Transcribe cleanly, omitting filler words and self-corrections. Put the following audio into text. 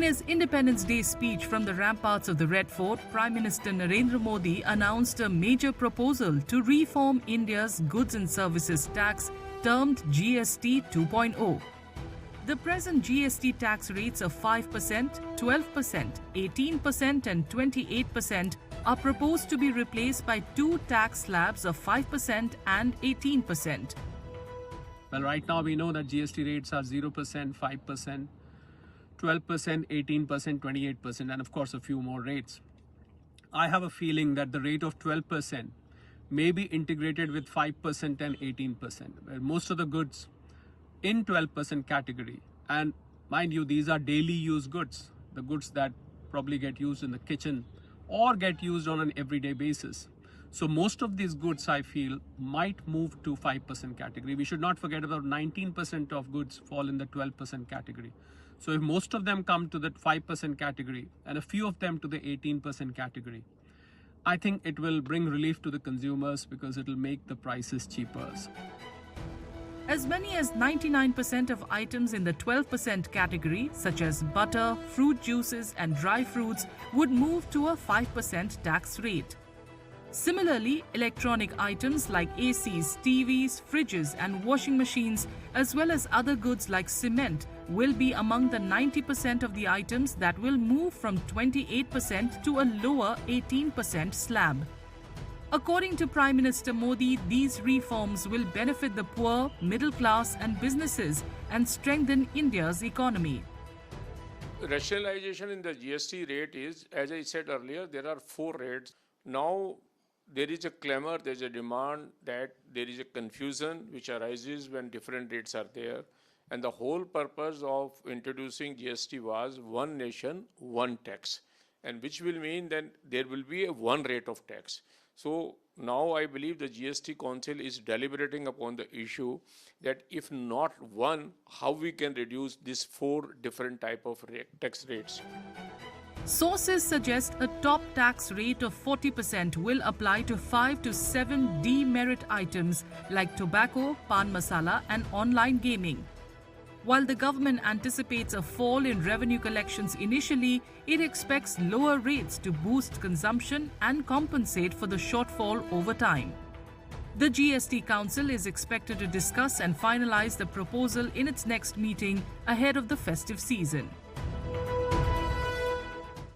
his Independence Day speech from the ramparts of the Red Fort, Prime Minister Narendra Modi announced a major proposal to reform India's goods and services tax, termed GST 2.0. The present GST tax rates of 5%, 12%, 18% and 28% are proposed to be replaced by two tax slabs of 5% and 18%. Well, right now we know that GST rates are 0%, 5%, 12%, 18%, 28%, and of course a few more rates. I have a feeling that the rate of 12% may be integrated with 5% and 18%, where most of the goods in 12% category, and mind you, these are daily use goods, the goods that probably get used in the kitchen or get used on an everyday basis. So most of these goods, I feel, might move to 5% category. We should not forget about 19% of goods fall in the 12% category. So if most of them come to the 5% category and a few of them to the 18% category, I think it will bring relief to the consumers because it will make the prices cheaper. As many as 99% of items in the 12% category, such as butter, fruit juices and dry fruits, would move to a 5% tax rate. Similarly, electronic items like ACs, TVs, fridges and washing machines, as well as other goods like cement, will be among the 90% of the items that will move from 28% to a lower 18% slab. According to Prime Minister Modi, these reforms will benefit the poor, middle class and businesses and strengthen India's economy. Rationalization in the GST rate is, as I said earlier, there are 4 rates. Now, there is a clamor, there is a demand that there is a confusion which arises when different rates are there. And the whole purpose of introducing GST was one nation, one tax, and which will mean that there will be a one rate of tax. So now I believe the GST Council is deliberating upon the issue that if not one, how we can reduce these 4 different type of tax rates. Sources suggest a top tax rate of 40% will apply to 5 to 7 demerit items like tobacco, pan masala and online gaming. While the government anticipates a fall in revenue collections initially, it expects lower rates to boost consumption and compensate for the shortfall over time. The GST Council is expected to discuss and finalize the proposal in its next meeting ahead of the festive season.